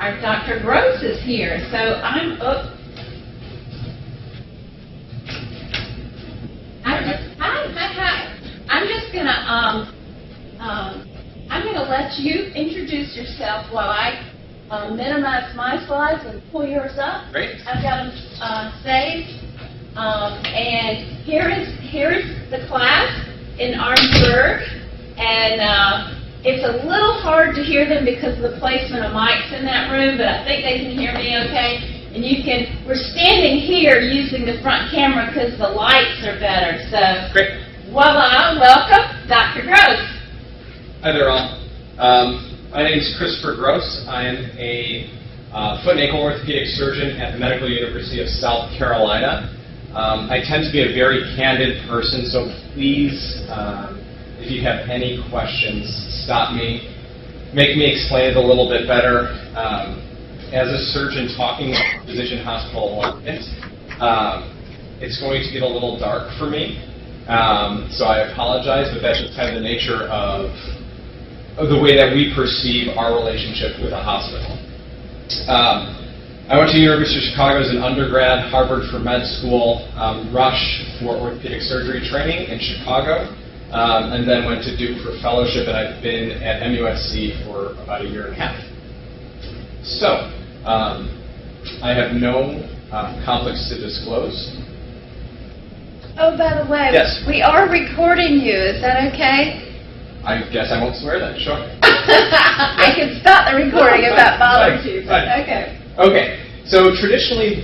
our Dr. Gross is here. So I'm up. Hi. I'm just gonna I'm gonna let you introduce yourself while I minimize my slides and pull yours up. Great. I've got them saved. And here is the class in Orangeburg, and it's a little hard to hear them because of the placement of mics in that room, but I think they can hear me okay. And we're standing here using the front camera because the lights are better. So, great. Voila, welcome, Dr. Gross. Hi there all. My name is Christopher Gross. I am a foot and ankle orthopedic surgeon at the Medical University of South Carolina. I tend to be a very candid person, so please, if you have any questions, stop me, make me explain it a little bit better. As a surgeon talking about physician hospital alignment, it's going to get a little dark for me, so I apologize, but that's just kind of the nature of the way that we perceive our relationship with a hospital. I went to the University of Chicago as an undergrad, Harvard for med school, Rush for orthopedic surgery training in Chicago, and then went to Duke for fellowship, and I've been at MUSC for about a year and a half. So, I have no conflicts to disclose. Oh, by the way, yes. We are recording you. Is that okay? I guess I won't swear then, sure. I can stop the recording if that bothers you. Okay. Okay. So traditionally,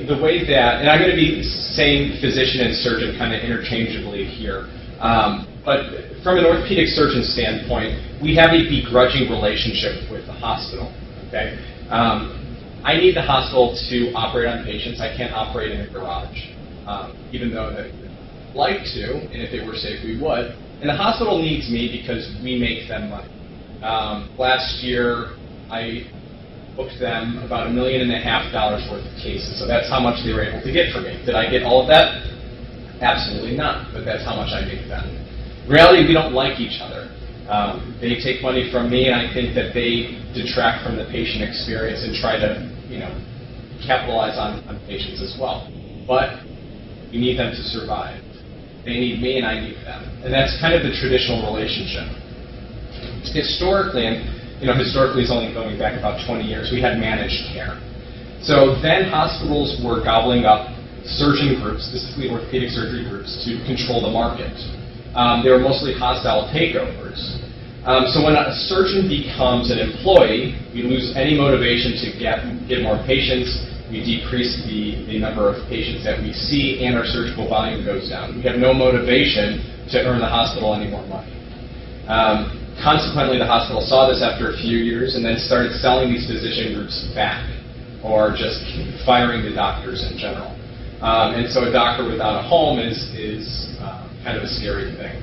the way that, and I'm going to be saying physician and surgeon kind of interchangeably here, but from an orthopedic surgeon standpoint, we have a begrudging relationship with the hospital. Okay. I need the hospital to operate on patients. I can't operate in a garage, even though they would like to, and if they were safe, we would. And the hospital needs me because we make them money. Last year, I booked them about $1.5 million worth of cases. So that's how much they were able to get from me. Did I get all of that? Absolutely not, but that's how much I make them. In reality, we don't like each other. They take money from me, and I think that they detract from the patient experience and try to, capitalize on patients as well. But we need them to survive. They need me, and I need them. And that's kind of the traditional relationship. Historically, and historically it's only going back about 20 years, we had managed care. So then hospitals were gobbling up surgeon groups, specifically orthopedic surgery groups, to control the market. They were mostly hostile takeovers. So when a surgeon becomes an employee, we lose any motivation to get more patients. We decrease the number of patients that we see, and our surgical volume goes down. We have no motivation to earn the hospital any more money. Consequently, the hospital saw this after a few years and then started selling these physician groups back, or just firing the doctors in general. And so a doctor without a home is kind of a scary thing.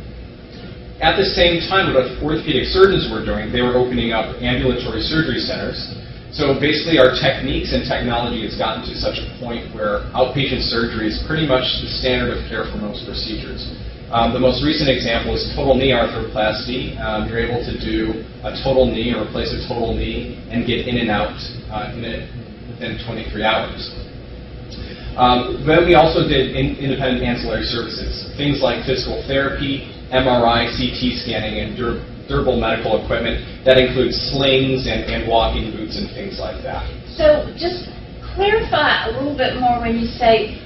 At the same time, what orthopedic surgeons were doing, they were opening up ambulatory surgery centers. So basically our techniques and technology has gotten to such a point where outpatient surgery is pretty much the standard of care for most procedures. The most recent example is total knee arthroplasty. You're able to do a total knee or replace a total knee and get in and out within 23 hours. Then we also did independent ancillary services, things like physical therapy, MRI, CT scanning, and durable medical equipment. That includes slings and walking boots and things like that. So just clarify a little bit more when you say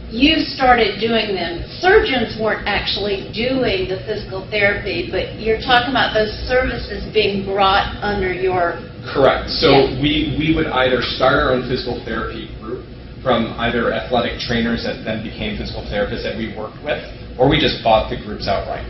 you started doing them. Surgeons weren't actually doing the physical therapy, but you're talking about those services being brought under your... Correct. So we would either start our own physical therapy group from either athletic trainers that then became physical therapists that we worked with, or we just bought the groups outright.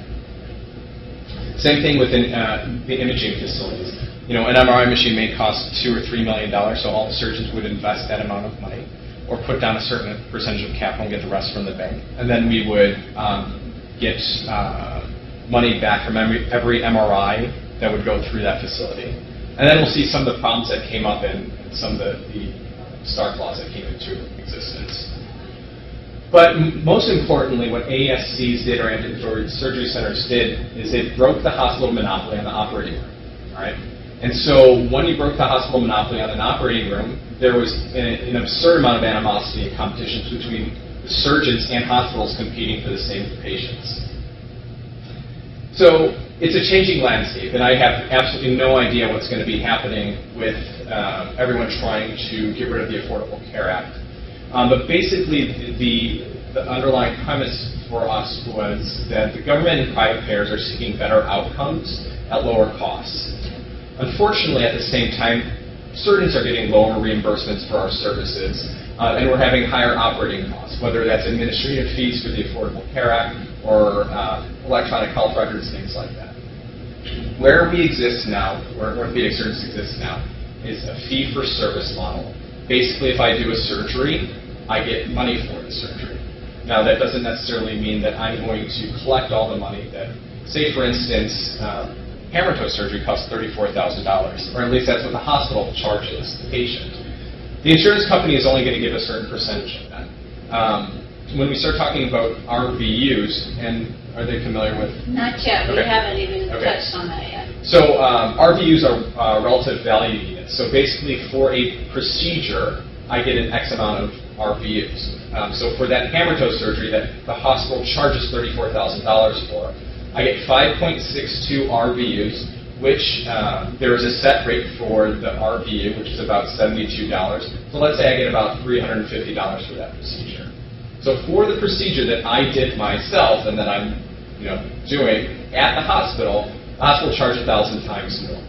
Same thing within the imaging facilities. An MRI machine may cost $2 or $3 million, so all the surgeons would invest that amount of money, or put down a certain percentage of capital and get the rest from the bank. And then we would get money back from every MRI that would go through that facility. And then we'll see some of the problems that came up and some of the STAR clause that came into existence. But most importantly, what ASCs did, or ambulatory surgery centers did, is it broke the hospital monopoly on the operating room. All right? And so when you broke the hospital monopoly on an operating room, there was an absurd amount of animosity and competition between the surgeons and hospitals competing for the same patients. So it's a changing landscape, and I have absolutely no idea what's going to be happening with everyone trying to get rid of the Affordable Care Act. But basically, the underlying premise for us was that the government and private payers are seeking better outcomes at lower costs. Unfortunately, at the same time, surgeons are getting lower reimbursements for our services, and we're having higher operating costs, whether that's administrative fees for the Affordable Care Act or electronic health records, things like that. Where we exist now, where orthopedic surgeons exist now, is a fee-for-service model. Basically, if I do a surgery, I get money for the surgery. Now, that doesn't necessarily mean that I'm going to collect all the money that, say, for instance, hammer toe surgery costs $34,000, or at least that's what the hospital charges the patient. The insurance company is only going to give a certain percentage of that. When we start talking about RVUs, and are they familiar with? Not yet. Okay. We haven't even touched on that yet. So RVUs are relative value units. So basically, for a procedure, I get an X amount of RVUs. So for that hammer toe surgery that the hospital charges $34,000 for, I get 5.62 RVUs, which there is a set rate for the RVU, which is about $72. So let's say I get about $350 for that procedure. So for the procedure that I did myself and that I'm doing at the hospital charges 1,000 times more.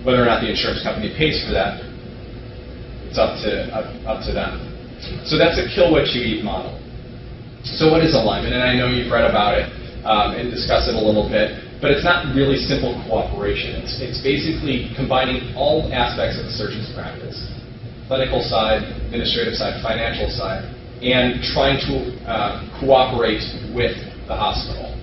Whether or not the insurance company pays for that, it's up to them. So that's a kill what you eat model. So what is alignment? And I know you've read about it and discussed it a little bit, but it's not really simple cooperation. It's basically combining all aspects of the surgeon's practice, clinical side, administrative side, financial side, and trying to cooperate with the hospital.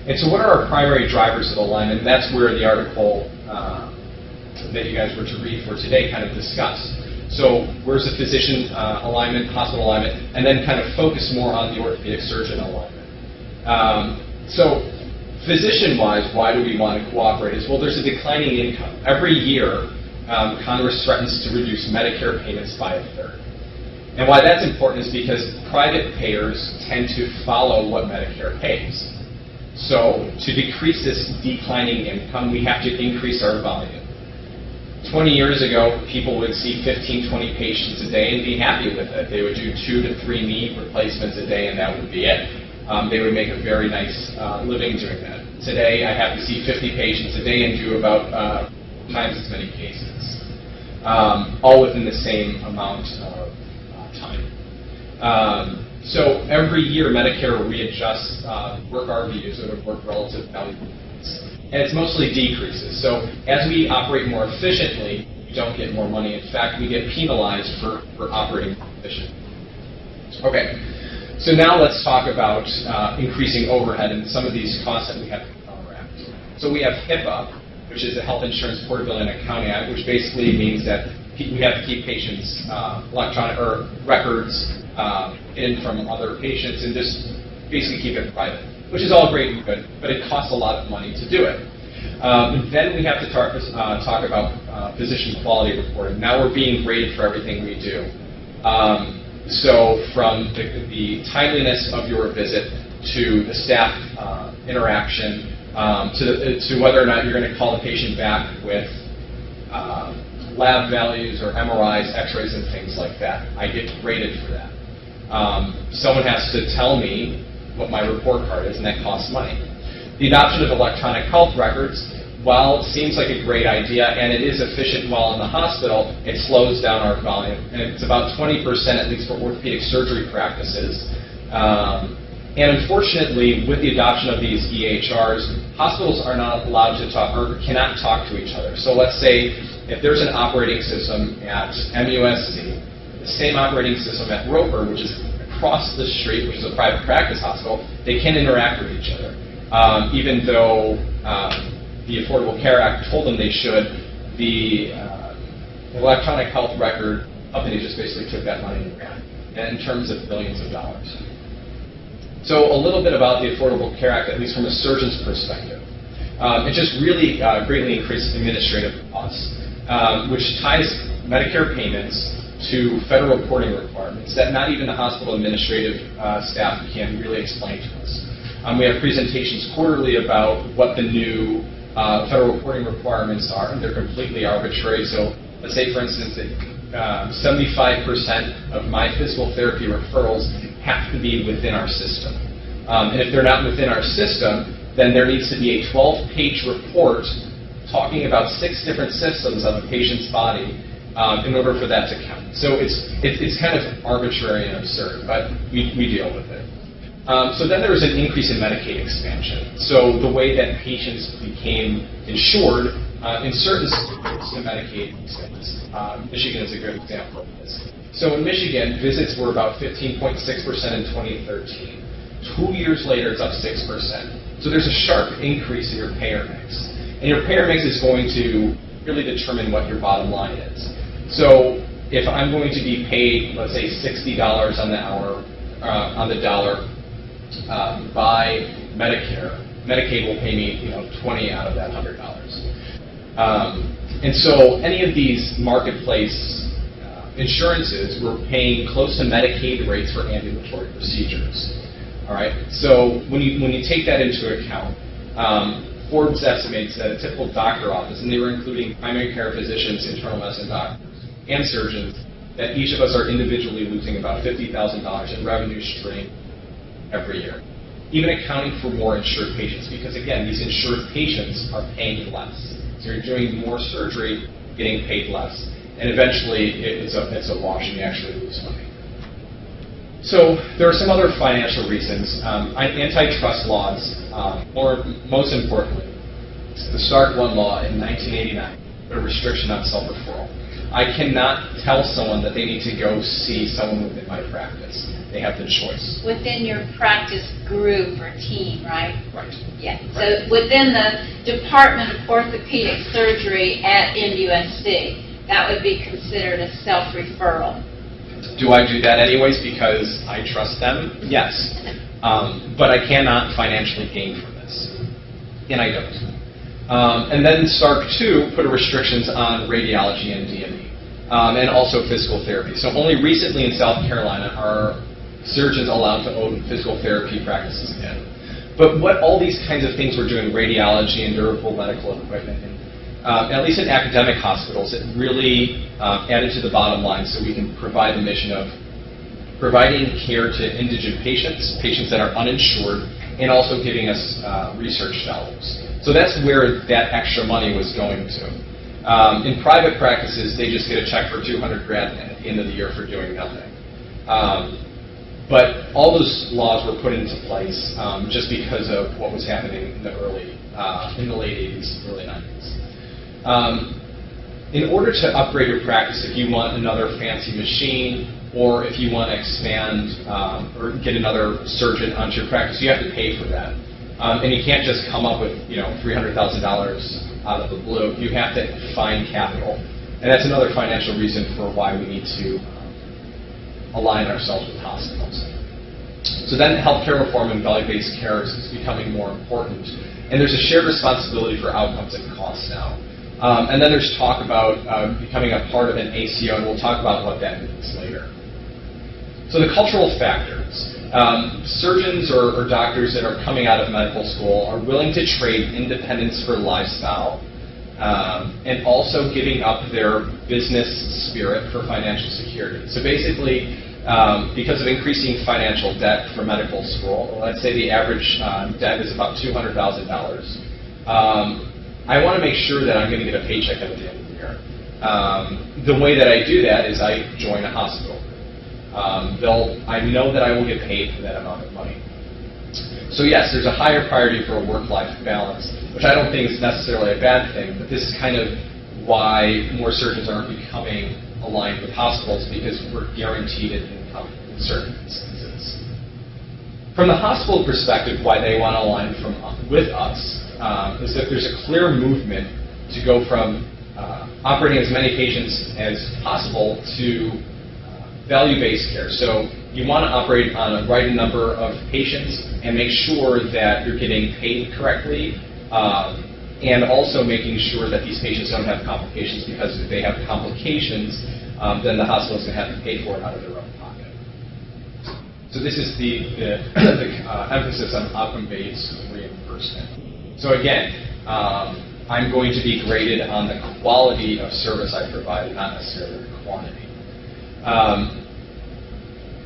And so what are our primary drivers of alignment? And that's where the article that you guys were to read for today kind of discussed. So where's the physician alignment, hospital alignment, and then kind of focus more on the orthopedic surgeon alignment. So physician-wise, why do we want to cooperate? Well, there's a declining income. Every year, Congress threatens to reduce Medicare payments by a third. And why that's important is because private payers tend to follow what Medicare pays. So to decrease this declining income, we have to increase our volume. 20 years ago, people would see 15, 20 patients a day and be happy with it. They would do 2 to 3 knee replacements a day, and that would be it. They would make a very nice living doing that. Today, I have to see 50 patients a day and do about times as many cases, all within the same amount of time. So every year, Medicare readjusts work RVUs, or work relative value units, and it's mostly decreases. So as we operate more efficiently, we don't get more money. In fact, we get penalized for operating efficiently. Okay. So now let's talk about increasing overhead and some of these costs that we have to counteract. So we have HIPAA, which is the Health Insurance Portability and Accounting Act, which basically means that we have to keep patients' electronic or records in from other patients and just basically keep it private, which is all great and good, but it costs a lot of money to do it. Then we have to talk about physician quality reporting. Now we're being graded for everything we do. So from the timeliness of your visit to the staff interaction to whether or not you're going to call the patient back with lab values or MRIs, X-rays, and things like that. I get graded for that. Someone has to tell me what my report card is, and that costs money. The adoption of electronic health records, while it seems like a great idea and it is efficient while in the hospital, it slows down our volume. And it's about 20%, at least for orthopedic surgery practices. And unfortunately, with the adoption of these EHRs, hospitals are not allowed to talk or cannot talk to each other. So let's say if there's an operating system at MUSC, the same operating system at Roper, which is across the street, which is a private practice hospital, they can interact with each other. Even though the Affordable Care Act told them they should, the electronic health record company just basically took that money and ran, and in terms of billions of dollars. So a little bit about the Affordable Care Act, at least from a surgeon's perspective. It just really greatly increased administrative costs, which ties Medicare payments to federal reporting requirements that not even the hospital administrative staff can really explain to us. We have presentations quarterly about what the new federal reporting requirements are, and they're completely arbitrary. So let's say, for instance, that 75% of my physical therapy referrals have to be within our system. And if they're not within our system, then there needs to be a 12-page report talking about 6 different systems of a patient's body in order for that to count. So it's kind of arbitrary and absurd, but we deal with it. So then there was an increase in Medicaid expansion. So the way that patients became insured in certain states, the Medicaid expands. Michigan is a good example of this. So in Michigan, visits were about 15.6% in 2013. 2 years later, it's up 6%. So there's a sharp increase in your payer mix. And your payer mix is going to really determine what your bottom line is. So if I'm going to be paid, let's say, $60 on the hour, on the dollar by Medicare, Medicaid will pay me, 20 out of that $100. And so any of these marketplace insurances were paying close to Medicaid rates for ambulatory procedures. All right. So when you take that into account, Forbes estimates that a typical doctor office, and they were including primary care physicians, internal medicine doctors, and surgeons, that each of us are individually losing about $50,000 in revenue stream every year, even accounting for more insured patients, because again, these insured patients are paying less. So you're doing more surgery, getting paid less, and eventually it's a wash and you actually lose money. So there are some other financial reasons. Antitrust laws, most importantly, the Stark I law in 1989 put a restriction on self-referral. I cannot tell someone that they need to go see someone within my practice. They have the choice. Within your practice group or team, right? Right. Yeah. Right. So within the Department of Orthopedic Surgery at MUSC, that would be considered a self-referral. Do I do that anyways because I trust them? Yes. But I cannot financially gain from this. And I don't. And then Stark II put restrictions on radiology and DME, and also physical therapy. So only recently in South Carolina are surgeons allowed to own physical therapy practices again. But what all these kinds of things we're doing, radiology and durable medical equipment, and at least in academic hospitals, it really added to the bottom line so we can provide the mission of providing care to indigent patients, patients that are uninsured, and also giving us research dollars. So that's where that extra money was going to. In private practices, they just get a check for $200,000 at the end of the year for doing nothing. But all those laws were put into place just because of what was happening in the late 80s, early 90s. In order to upgrade your practice, if you want another fancy machine, or if you want to expand or get another surgeon onto your practice, you have to pay for that. And you can't just come up with $300,000 out of the blue. You have to find capital, and that's another financial reason for why we need to align ourselves with hospitals. So then, healthcare reform and value-based care is becoming more important, and there's a shared responsibility for outcomes and costs now. And then there's talk about becoming a part of an ACO, and we'll talk about what that means later. So the cultural factors. Surgeons or doctors that are coming out of medical school are willing to trade independence for lifestyle, and also giving up their business spirit for financial security. So basically, because of increasing financial debt for medical school, let's say the average debt is about $200,000, I want to make sure that I'm going to get a paycheck at the end of the year. The way that I do that is I join a hospital. I know that I will get paid for that amount of money. So yes, there's a higher priority for a work-life balance, which I don't think is necessarily a bad thing, but this is kind of why more surgeons aren't becoming aligned with hospitals, because we're guaranteed an income in certain instances. From the hospital perspective, why they want to align with us is that there's a clear movement to go from operating as many patients as possible to value-based care. So you want to operate on a right number of patients and make sure that you're getting paid correctly, and also making sure that these patients don't have complications, because if they have complications, then the hospital is going to have to pay for it out of their own pocket. So this is the emphasis on outcome-based reimbursement. So again, I'm going to be graded on the quality of service I provide, not necessarily the quantity.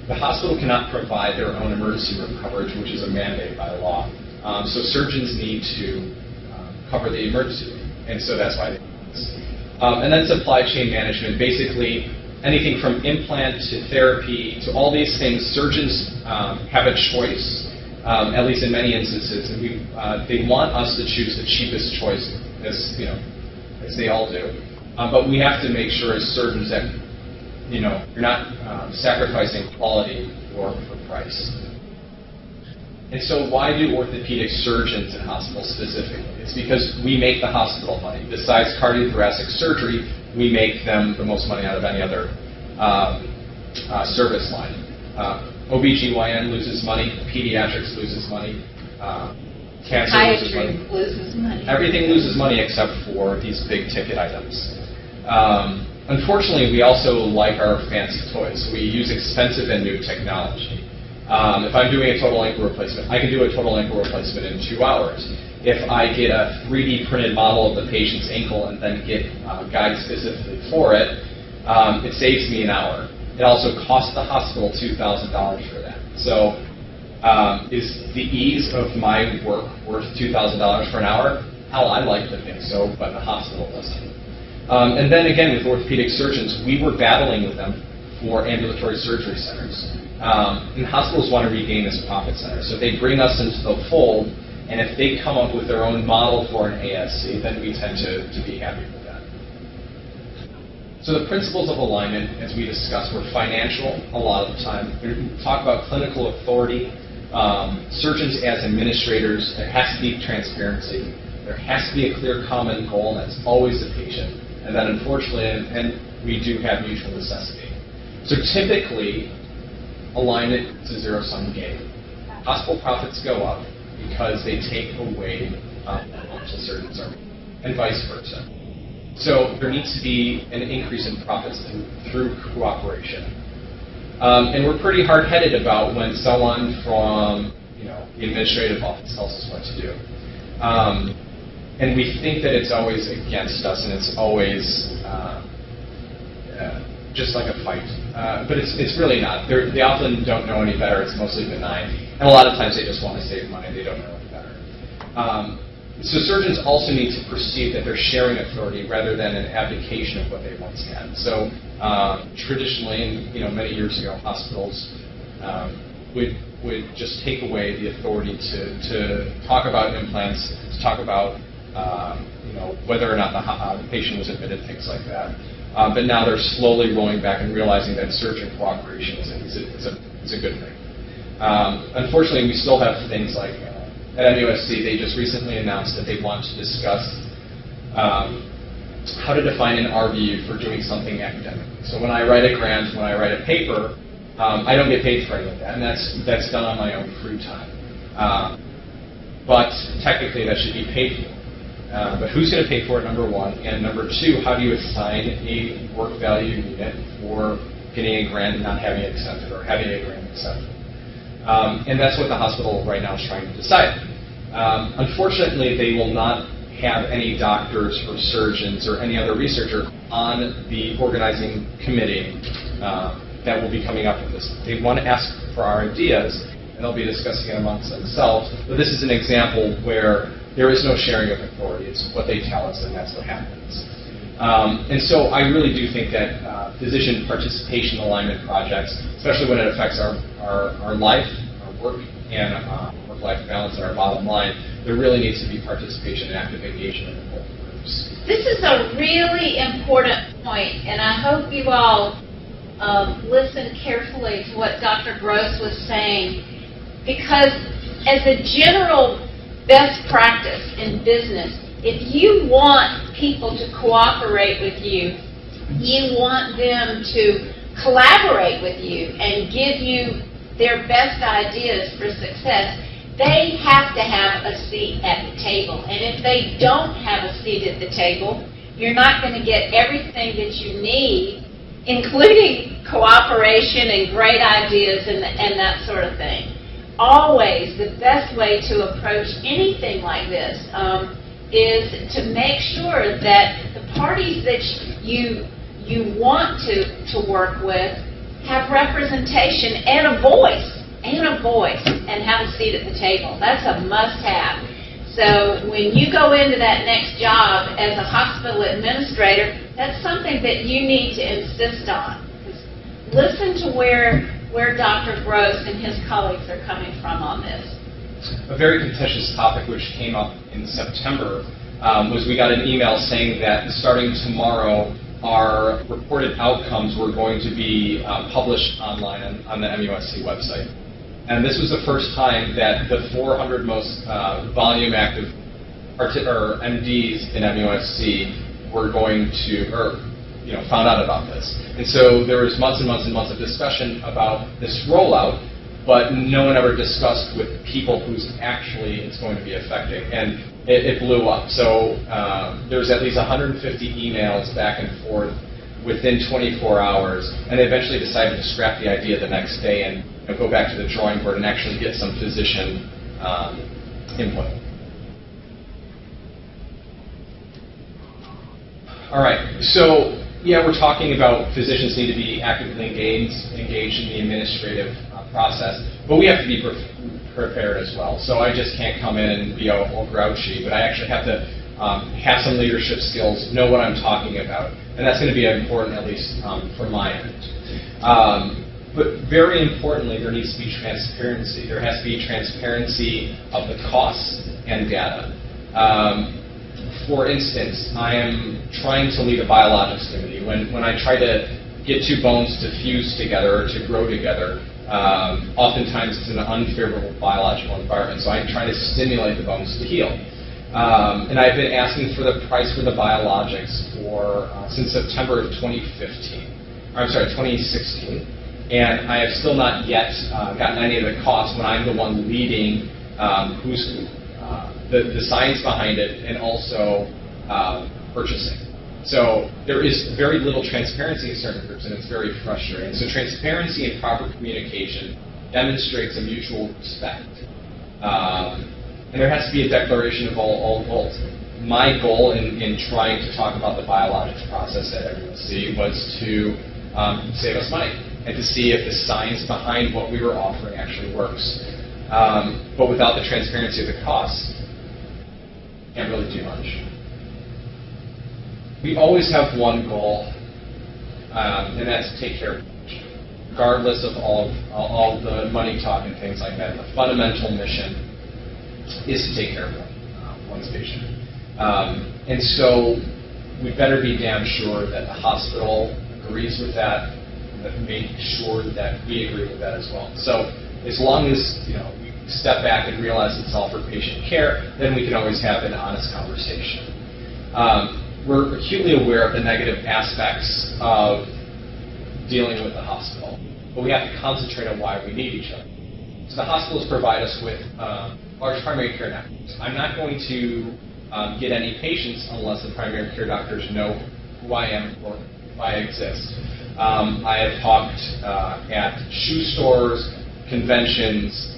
The hospital cannot provide their own emergency room coverage, which is a mandate by law. So surgeons need to cover the emergency room, and so that's why they do this. And then supply chain management, basically anything from implant to therapy to all these things, surgeons have a choice, at least in many instances, and they want us to choose the cheapest choice, as they all do. But we have to make sure as surgeons that you're not sacrificing quality for price. And so why do orthopedic surgeons in hospitals specifically? It's because we make the hospital money. Besides cardiothoracic surgery, we make them the most money out of any other service line. OBGYN loses money, pediatrics loses money, cancer loses money. Everything loses money except for these big ticket items. Unfortunately, we also like our fancy toys. We use expensive and new technology. If I'm doing a total ankle replacement, I can do a total ankle replacement in 2 hours. If I get a 3D printed model of the patient's ankle and then get guides specifically for it, it saves me an hour. It also costs the hospital $2,000 for that. So is the ease of my work worth $2,000 for an hour? Hell, I'd like to think so, but the hospital doesn't. And then again, with orthopedic surgeons, we were battling with them for ambulatory surgery centers. And hospitals want to regain this profit center. So they bring us into the fold, and if they come up with their own model for an ASC, then we tend to be happy with that. So the principles of alignment, as we discussed, were financial a lot of the time. We talk about clinical authority, surgeons as administrators. There has to be transparency. There has to be a clear common goal, and that's always the patient. And then unfortunately, and we do have mutual necessity. So typically, alignment is a zero-sum game. Hospital profits go up because they take away financial surgeons, and vice versa. So there needs to be an increase in profits through cooperation. And we're pretty hard-headed about when someone from the administrative office tells us what to do. And we think that it's always against us, and it's always just like a fight. But it's really not. They often don't know any better. It's mostly benign. And a lot of times they just want to save money. They don't know any better. So surgeons also need to perceive that they're sharing authority rather than an abdication of what they once had. So traditionally, and many years ago, hospitals would just take away the authority to talk about implants, to talk about whether or not the patient was admitted, things like that. But now they're slowly rolling back and realizing that surgeon cooperation is a good thing. Unfortunately, we still have things like, at MUSC, they just recently announced that they want to discuss how to define an RVU for doing something academically. So when I write a grant, when I write a paper, I don't get paid for any of that, and that's done on my own free time. But technically, that should be paid for. But who's going to pay for it, number one? And number two, how do you assign a work value unit for getting a grant and not having it accepted, or having a grant accepted? And that's what the hospital right now is trying to decide. Unfortunately, they will not have any doctors or surgeons or any other researcher on the organizing committee that will be coming up with this. They want to ask for our ideas, and they'll be discussing it amongst themselves. But this is an example where there is no sharing of authority. It's what they tell us, and that's what happens. And so I really do think that physician participation alignment projects, especially when it affects our life, our work, and work-life balance and our bottom line, there really needs to be participation and active engagement in both groups. This is a really important point, and I hope you all listen carefully to what Dr. Gross was saying, because as a general best practice in business, if you want people to cooperate with you, you want them to collaborate with you and give you their best ideas for success, they have to have a seat at the table. And if they don't have a seat at the table, you're not going to get everything that you need, including cooperation and great ideas and that sort of thing. Always, the best way to approach anything like this is to make sure that the parties that you want to work with have representation and a voice, and have a seat at the table. That's a must-have. So when you go into that next job as a hospital administrator, that's something that you need to insist on. Listen to where Dr. Gross and his colleagues are coming from on this. A very contentious topic which came up in September was we got an email saying that starting tomorrow, our reported outcomes were going to be published online on the MUSC website. And this was the first time that the 400 most volume active MDs in MUSC were going to, found out about this. And so there was months and months and months of discussion about this rollout, but no one ever discussed with people who's actually it's going to be affecting. And it blew up. So there's at least 150 emails back and forth within 24 hours, and they eventually decided to scrap the idea the next day and go back to the drawing board and actually get some physician input. All right, so yeah, we're talking about physicians need to be actively engaged in the administrative process, but we have to be prepared as well. So I just can't come in and be all grouchy, but I actually have to have some leadership skills, know what I'm talking about, and that's going to be important, at least from my end. But very importantly, there needs to be transparency. There has to be transparency of the costs and data. For instance, I am trying to lead a biologics committee. When I try to get two bones to fuse together or to grow together, oftentimes it's in an unfavorable biological environment. So I try to stimulate the bones to heal. And I've been asking for the price for the biologics since September of 2016. And I have still not yet gotten any of the costs when I'm the one leading the science behind it and also purchasing. So there is very little transparency in certain groups, and it's very frustrating. So transparency and proper communication demonstrates a mutual respect. And there has to be a declaration of all goals. My goal in trying to talk about the biologics process at MUSC was to save us money and to see if the science behind what we were offering actually works. But without the transparency of the costs, can't really do much. We always have one goal, and that's to take care of the patient, regardless of all the money talk and things like that. The fundamental mission is to take care of one's patient. And so we better be damn sure that the hospital agrees with that, that make sure that we agree with that as well. So as long as we step back and realize it's all for patient care, then we can always have an honest conversation. We're acutely aware of the negative aspects of dealing with the hospital, but we have to concentrate on why we need each other. So the hospitals provide us with large primary care networks. I'm not going to get any patients unless the primary care doctors know who I am or why I exist. I have talked at shoe stores, conventions,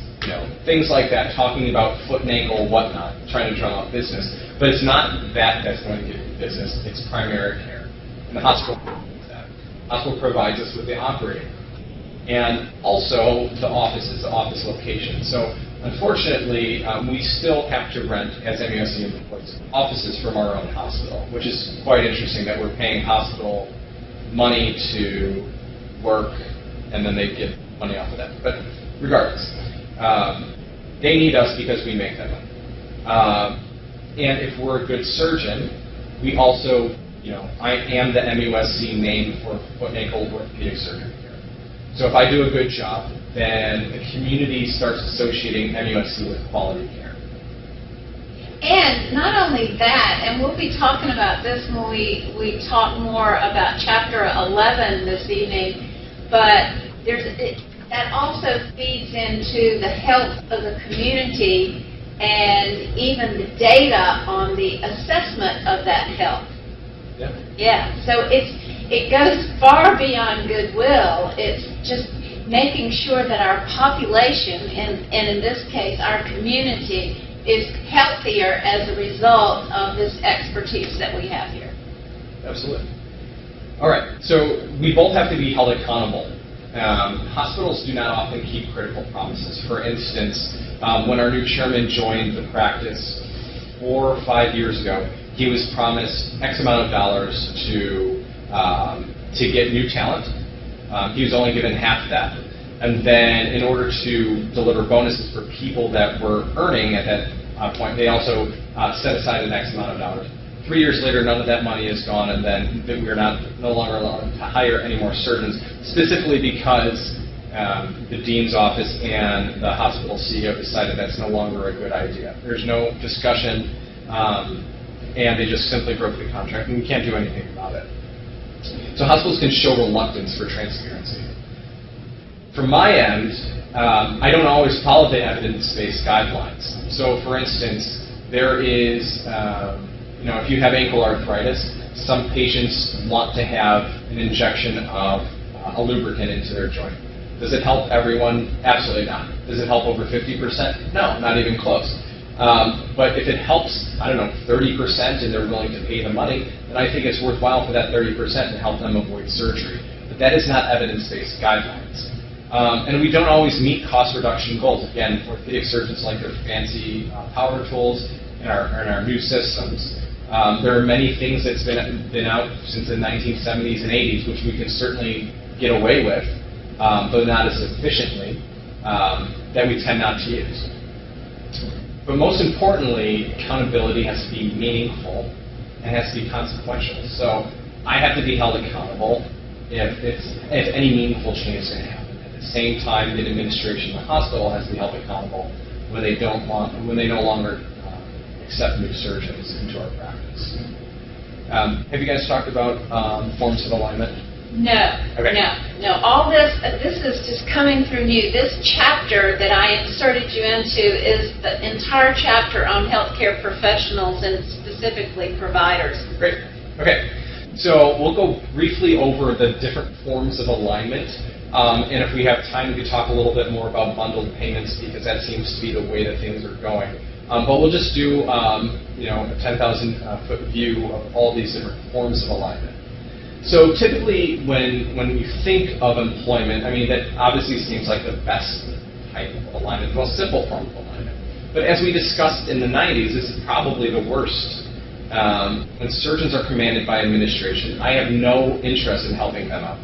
things like that, talking about foot and ankle, whatnot, trying to drum up business. But it's not that that's going to get you business, it's primary care. And the hospital provides that. The hospital provides us with the operating room. And also the offices, the office location. So unfortunately, we still have to rent, as MUSC employees, offices from our own hospital, which is quite interesting that we're paying hospital money to work, and then they get money off of that. But regardless, they need us because we make them money. And if we're a good surgeon, we also, I am the MUSC name for foot and ankle orthopedic surgery care. So if I do a good job, then the community starts associating MUSC with quality care. And not only that, and we'll be talking about this when we talk more about Chapter 11 this evening, but that also feeds into the health of the community and even the data on the assessment of that health. Yeah. Yeah, so it goes far beyond goodwill. It's just making sure that our population, and in this case our community, is healthier as a result of this expertise that we have here. Absolutely. All right, so we both have to be held accountable. Hospitals do not often keep critical promises. For instance, when our new chairman joined the practice 4 or 5 years ago, he was promised X amount of dollars to get new talent. He was only given half that. And then in order to deliver bonuses for people that were earning at that point, they also set aside an X amount of dollars. 3 years later, none of that money is gone, and then we're no longer allowed to hire any more surgeons, specifically because the dean's office and the hospital CEO decided that's no longer a good idea. There's no discussion, and they just simply broke the contract, and we can't do anything about it. So hospitals can show reluctance for transparency. From my end, I don't always follow the evidence-based guidelines. So, for instance, there is, if you have ankle arthritis, some patients want to have an injection of a lubricant into their joint. Does it help everyone? Absolutely not. Does it help over 50%? No, not even close. But if it helps, 30%, and they're willing to pay the money, then I think it's worthwhile for that 30% to help them avoid surgery. But that is not evidence-based guidelines. And we don't always meet cost reduction goals. Again, orthopedic surgeons like their fancy power tools and our new systems. There are many things that's been out since the 1970s and 80s, which we can certainly get away with, but not as efficiently, that we tend not to use. But most importantly, accountability has to be meaningful and has to be consequential. So I have to be held accountable if any meaningful change is going to happen. At the same time, the administration of the hospital has to be held accountable when they no longer accept new surgeons into our practice. Have you guys talked about forms of alignment? No, Okay. no. All this is just coming through new. This chapter that I inserted you into is the entire chapter on healthcare professionals and specifically providers. Great. Okay. So we'll go briefly over the different forms of alignment. And if we have time, we can talk a little bit more about bundled payments because that seems to be the way that things are going. But we'll just do a 10,000-foot view of all these different forms of alignment. So typically, when we think of employment, that obviously seems like the best type of alignment, the most simple form of alignment. But as we discussed in the 90s, this is probably the worst. When surgeons are commanded by administration, I have no interest in helping them out.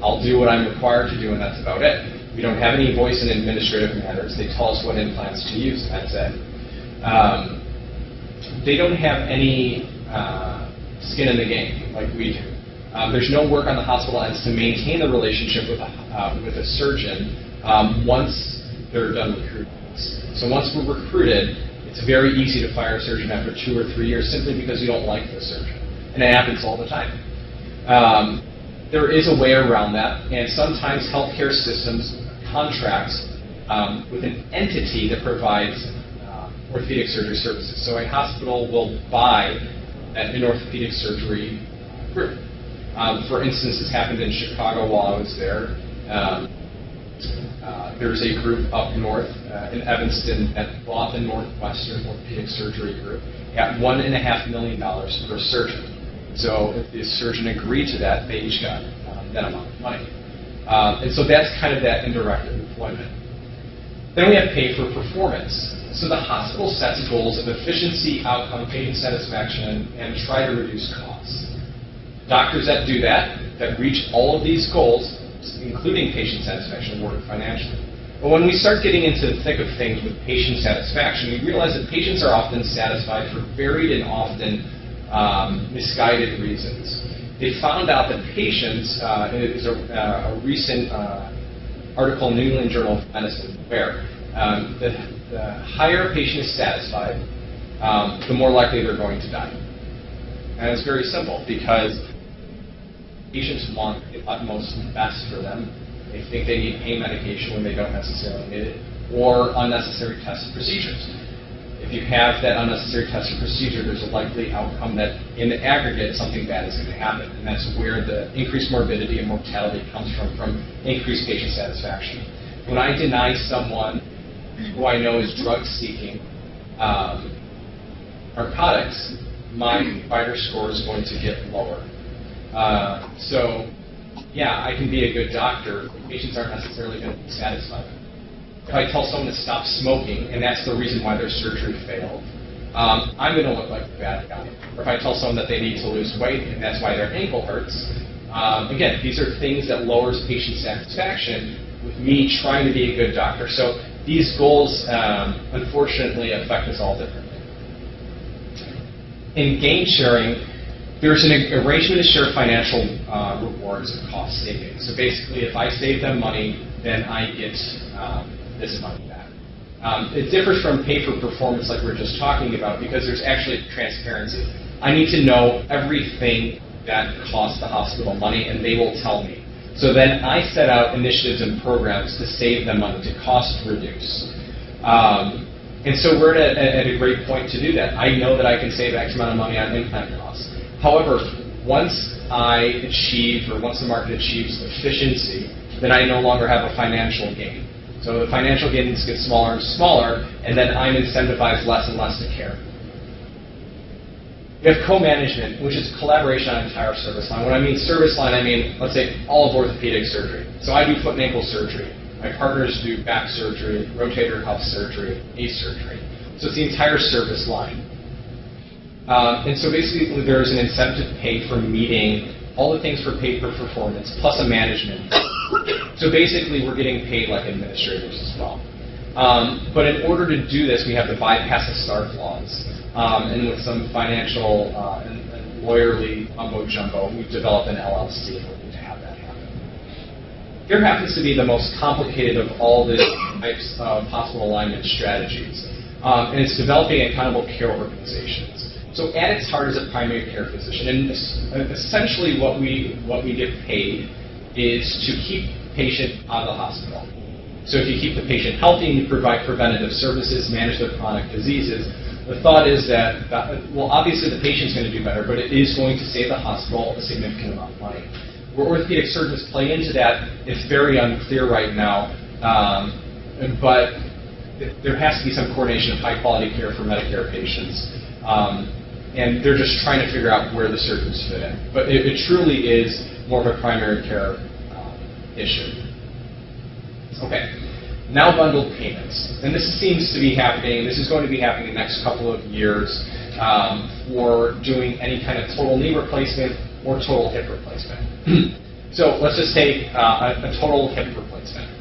I'll do what I'm required to do, and that's about it. We don't have any voice in administrative matters. They tell us what implants to use, and that's it. They don't have any skin in the game like we do. There's no work on the hospital ends to maintain the relationship with a surgeon once they're done recruiting. So once we're recruited, it's very easy to fire a surgeon after 2 or 3 years simply because you don't like the surgeon. And it happens all the time. There is a way around that, and sometimes healthcare systems contracts with an entity that provides orthopedic surgery services. So a hospital will buy an orthopedic surgery group. For instance, this happened in Chicago while I was there. There was a group up north in Evanston that bought the Northwestern Orthopedic Surgery Group at $1.5 million per surgeon. So if the surgeon agreed to that, they each got that amount of money. And so that's kind of that indirect employment. Then we have pay for performance. So the hospital sets goals of efficiency, outcome, patient satisfaction, and try to reduce costs. Doctors that do that reach all of these goals, including patient satisfaction, awarded financially. But when we start getting into the thick of things with patient satisfaction, we realize that patients are often satisfied for varied and often misguided reasons. They found out that patients, it was a recent article in the New England Journal of Medicine, where the higher a patient is satisfied, the more likely they're going to die. And it's very simple, because patients want the utmost best for them, They think they need pain medication when they don't necessarily need it, or unnecessary tests and procedures. If you have that unnecessary test or procedure, there's a likely outcome that in the aggregate something bad is going to happen. And that's where the increased morbidity and mortality comes from increased patient satisfaction. When I deny someone who I know is drug-seeking narcotics, my provider score is going to get lower. So, yeah, I can be a good doctor, but patients aren't necessarily going to be satisfied. If I tell someone to stop smoking, and that's the reason why their surgery failed, I'm going to look like a bad guy. Or if I tell someone that they need to lose weight, and that's why their ankle hurts, again, these are things that lowers patient satisfaction with me trying to be a good doctor. So these goals, unfortunately, affect us all differently. In gain sharing, there's an arrangement to share financial rewards and cost savings. So basically, if I save them money, then I get this money back. It differs from pay for performance like we were just talking about because there's actually transparency. I need to know everything that costs the hospital money, and they will tell me. So then I set out initiatives and programs to save them money, to cost reduce. And so we're at a great point to do that. I know that I can save X amount of money on implant costs. However, once I achieve, or once the market achieves efficiency, then I no longer have a financial gain. So the financial gains get smaller and smaller, and then I'm incentivized less and less to care. You have co-management, which is collaboration on entire service line. When I mean service line, I mean, let's say, all of orthopedic surgery. So I do foot and ankle surgery. My partners do back surgery, rotator cuff surgery, knee surgery. So it's the entire service line. And so basically, there's an incentive pay for meeting all the things for pay per performance, plus a management. So basically, we're getting paid like administrators as well. But in order to do this, we have to bypass the STAR clause. And with some financial and lawyerly mumbo-jumbo, we've developed an LLC in order to have that happen. Here happens to be the most complicated of all the types of possible alignment strategies. And it's developing accountable care organizations. So at its heart is a primary care physician, and essentially what we get paid is to keep the patient out of the hospital. So if you keep the patient healthy and you provide preventative services, manage their chronic diseases, the thought is that, well, obviously the patient's going to do better, but it is going to save the hospital a significant amount of money. Where orthopedic surgeons play into that, it's very unclear right now, but there has to be some coordination of high-quality care for Medicare patients. And they're just trying to figure out where the surgeons fit in. But it truly is more of a primary care issue. Okay, now bundled payments. And this seems to be happening, this is going to be happening in the next couple of years for doing any kind of total knee replacement or total hip replacement. So let's just take a total hip replacement.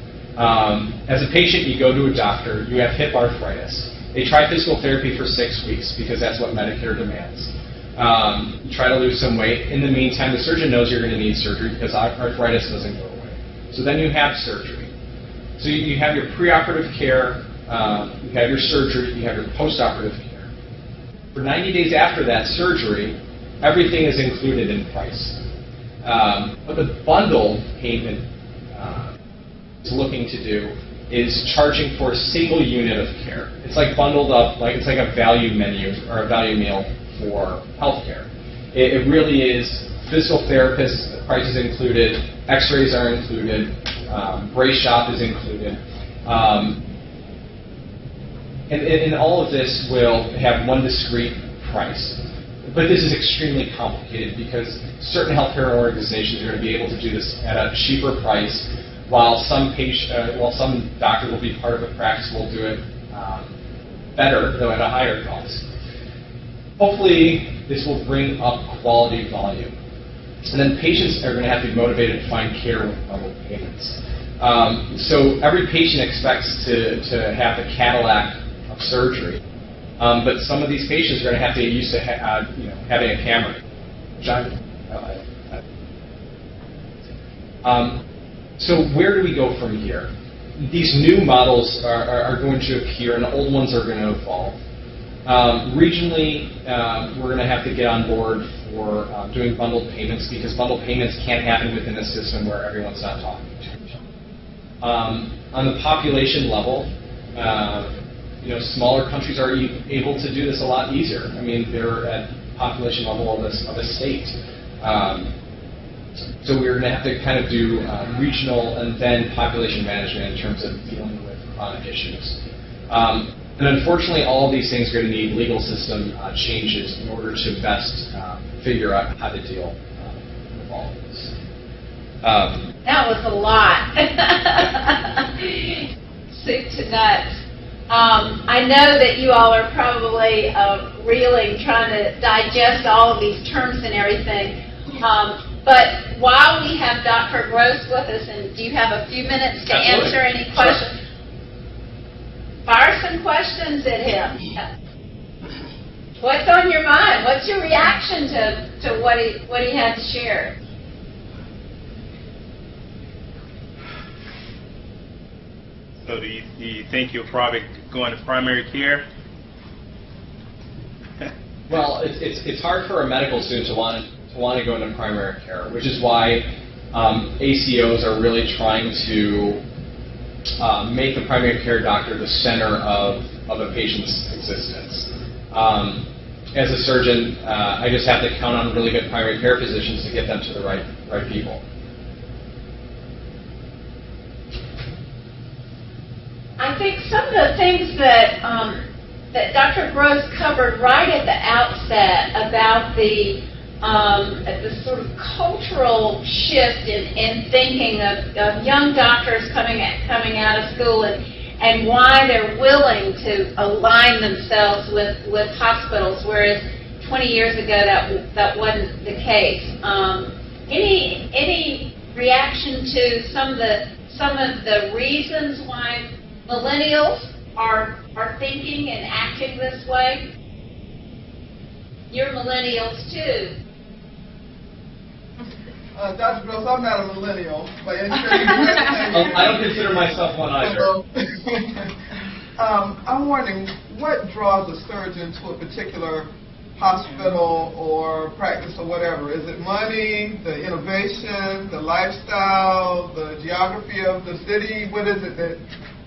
As a patient, you go to a doctor, you have hip arthritis. They try physical therapy for 6 weeks because that's what Medicare demands. You try to lose some weight. In the meantime, the surgeon knows you're going to need surgery because arthritis doesn't go away. So then you have surgery. So you have your preoperative care, you have your surgery, you have your postoperative care. For 90 days after that surgery, everything is included in price. What the bundle payment is looking to do is charging for a single unit of care. It's like bundled up, like it's like a value menu or a value meal for healthcare. It really is physical therapists, the price is included, x-rays are included, brace shop is included. And all of this will have one discrete price. But this is extremely complicated because certain healthcare organizations are going to be able to do this at a cheaper price, while some doctor will be part of a practice will do it better, though at a higher cost. Hopefully, this will bring up quality volume. And then patients are going to have to be motivated to find care with bundled payments. So every patient expects to have the Cadillac of surgery. But some of these patients are going to have to get used to having a Camry. So where do we go from here? These new models are going to appear, and the old ones are going to evolve. Regionally, we're going to have to get on board for doing bundled payments because bundled payments can't happen within a system where everyone's not talking to each other. On the population level, smaller countries are able to do this a lot easier. I mean, they're at population level of a state. So we're going to have to kind of do regional and then population management in terms of dealing with chronic issues. And unfortunately, all of these things are going to need legal system changes in order to best figure out how to deal with all of this. That was a lot. Soup to nuts. I know that you all are probably reeling, trying to digest all of these terms and everything. But while we have Dr. Gross with us, and do you have a few minutes to answer any questions? Sure. Fire some questions at him. What's on your mind? What's your reaction to what he had to share? So do you think you'll probably go into primary care? Well, it's hard for a medical student to want to go into primary care, which is why ACOs are really trying to make the primary care doctor the center of a patient's existence. As a surgeon, I just have to count on really good primary care physicians to get them to the right people. I think some of the things that Dr. Gross covered right at the outset about the sort of cultural shift in thinking of young doctors coming out of school and why they're willing to align themselves with hospitals, whereas 20 years ago that wasn't the case. Any reaction to some of the reasons why millennials are thinking and acting this way? You're millennials too. Dr. Gross, I'm not a millennial by any stretch. I don't consider myself one either. I'm wondering, what draws a surgeon to a particular hospital or practice or whatever? Is it money, the innovation, the lifestyle, the geography of the city? What is it that...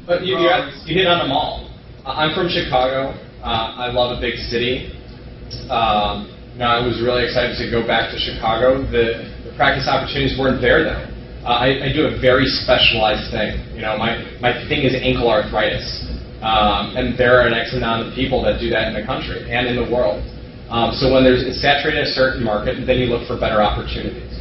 But you hit on them all. I'm from Chicago. I love a big city. I was really excited to go back to Chicago. The practice opportunities weren't there though. I do a very specialized thing. My thing is ankle arthritis, and there are an X amount of people that do that in the country and in the world. So when it's saturated in a certain market, then you look for better opportunities.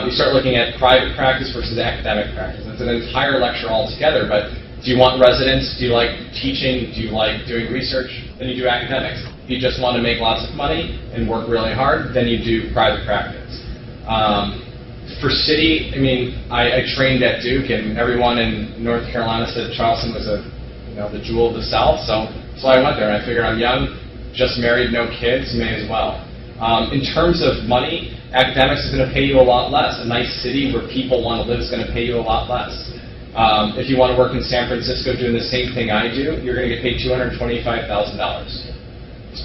You start looking at private practice versus academic practice. It's an entire lecture altogether, but do you want residents? Do you like teaching? Do you like doing research? Then you do academics. If you just want to make lots of money and work really hard, then you do private practice. For city, I trained at Duke, and everyone in North Carolina said Charleston was the jewel of the South. So I went there, and I figured I'm young, just married, no kids, may as well. In terms of money, academics is going to pay you a lot less. A nice city where people want to live is going to pay you a lot less. If you want to work in San Francisco doing the same thing I do, you're going to get paid $225,000.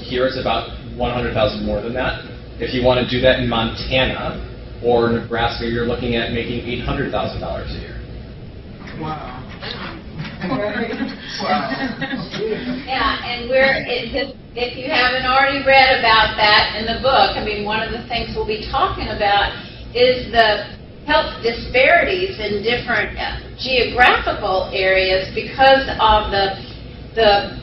Here it's about $100,000 more than that. If you want to do that in Montana or Nebraska, you're looking at making $800,000 a year. Wow. Yeah, and if you haven't already read about that in the book, one of the things we'll be talking about is the health disparities in different geographical areas because of the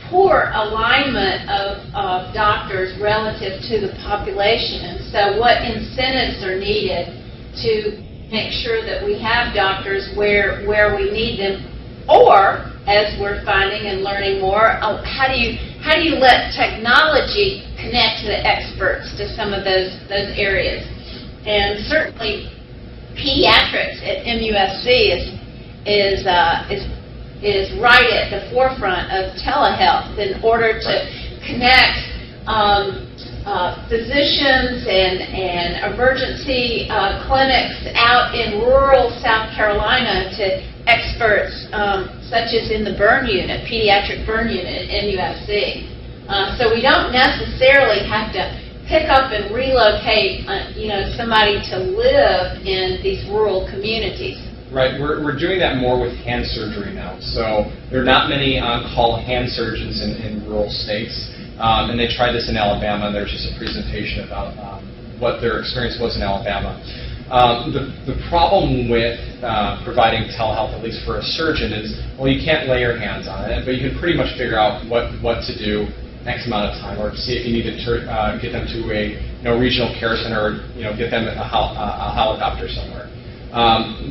poor alignment of doctors relative to the population. And so what incentives are needed to make sure that we have doctors where we need them, or, as we're finding and learning more, how do you let technology connect the experts to some of those areas? And certainly, pediatrics at MUSC is right at the forefront of telehealth in order to connect physicians and emergency clinics out in rural South Carolina to experts such as in the burn unit, pediatric burn unit at MUSC. So we don't necessarily have to pick up and relocate, somebody to live in these rural communities. Right, we're doing that more with hand surgery now. So there are not many on-call hand surgeons in rural states, and they tried this in Alabama, and there's just a presentation about what their experience was in Alabama. The problem with providing telehealth, at least for a surgeon, is, well, you can't lay your hands on it, but you can pretty much figure out what to do X amount of time, or see if you need to get them to a regional care center, or get them a helicopter somewhere.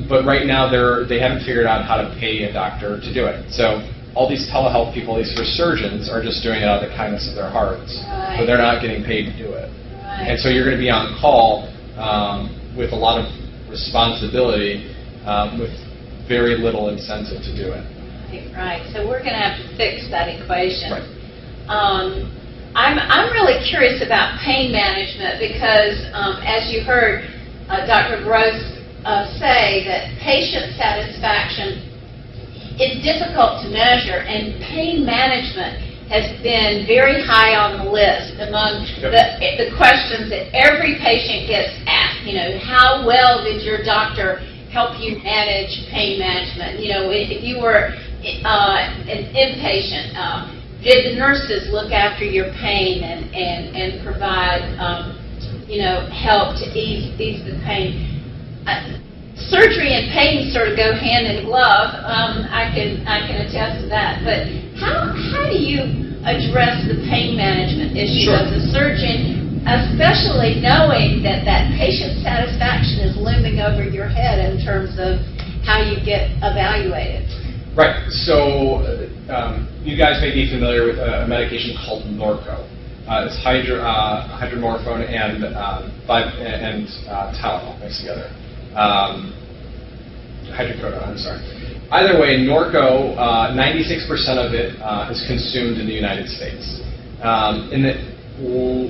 But right now they haven't figured out how to pay a doctor to do it. So all these telehealth people, at least for surgeons, are just doing it out of the kindness of their hearts, but they're not getting paid to do it. And so you're going to be on call with a lot of responsibility, with very little incentive to do it. Right. So we're going to have to fix that equation. Right. I'm really curious about pain management because, as you heard Dr. Gross say, that patient satisfaction is difficult to measure, and pain management has been very high on the list among the questions that every patient gets asked. How well did your doctor help you manage pain management? If you were an inpatient, did the nurses look after your pain and provide help to ease the pain? Surgery and pain sort of go hand in glove. I can attest to that. But how do you address the pain management issue as a surgeon, especially knowing that patient satisfaction is looming over your head in terms of how you get evaluated? Right. So you guys may be familiar with a medication called Norco. It's hydromorphone and Tylenol mixed together. Hydrocodone, I'm sorry. Either way, Norco, 96% of it is consumed in the United States. In the,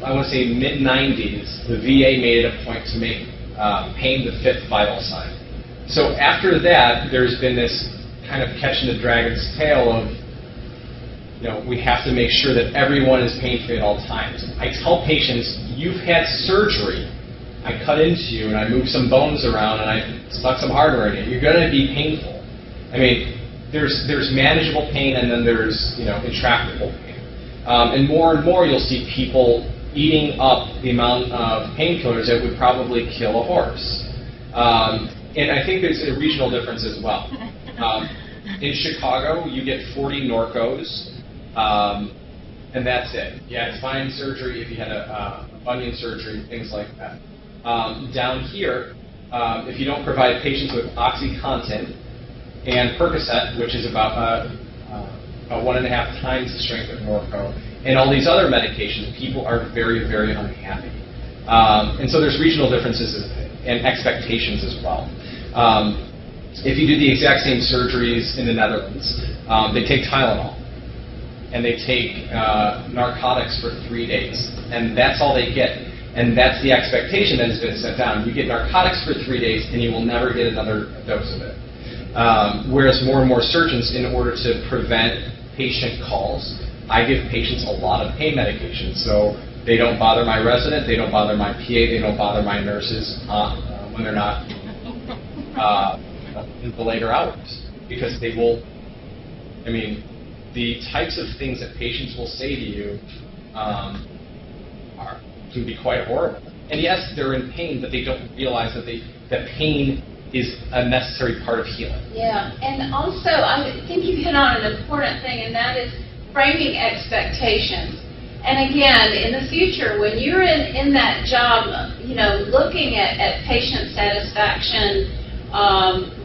I want to say, mid-90s, the VA made it a point to make pain the 5th vital sign. So after that, there's been this kind of catching the dragon's tail of, we have to make sure that everyone is pain-free at all times. I tell patients, you've had surgery. I cut into you and I move some bones around and I stuck some hardware in you. You're going to be painful. I mean, there's manageable pain and then there's intractable pain. And more you'll see people eating up the amount of painkillers that would probably kill a horse. And I think there's a regional difference as well. In Chicago, you get 40 Norcos, and that's it. You had spine surgery if you had a bunion surgery, things like that. Down here, if you don't provide patients with OxyContin and Percocet, which is about 1.5 times the strength of Norco, and all these other medications, people are very, very unhappy. And so there's regional differences and expectations as well. If you do the exact same surgeries in the Netherlands, they take Tylenol, and they take narcotics for 3 days, and that's all they get. And that's the expectation that has been set down. You get narcotics for 3 days, and you will never get another dose of it. Whereas more and more surgeons, in order to prevent patient calls, I give patients a lot of pain medication. So they don't bother my resident, they don't bother my PA, they don't bother my nurses when they're not in the later hours. Because they will, the types of things that patients will say to you can be quite horrible. And yes, they're in pain, but they don't realize that that pain is a necessary part of healing. Yeah, and also I think you hit on an important thing, and that is framing expectations. And again, in the future, when you're in that job, looking at patient satisfaction,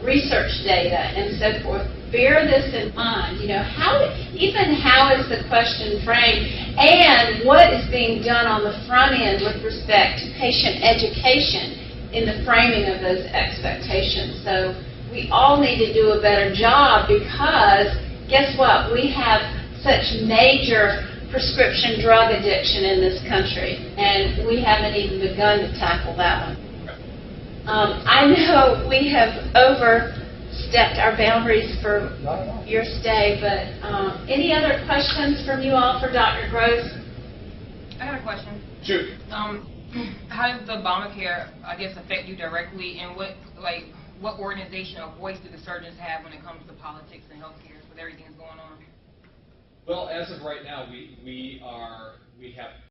research data, and so forth, bear this in mind. How is the question framed, and what is being done on the front end with respect to patient education in the framing of those expectations. So we all need to do a better job, because guess what? We have such major prescription drug addiction in this country, and we haven't even begun to tackle that one. I know we have overstepped our boundaries for your stay, but any other questions from you all for Dr. Gross? I got a question. Shoot. How does the Obamacare, affect you directly, and what organization or voice do the surgeons have when it comes to politics and healthcare with everything that's going on? Well, as of right now, we have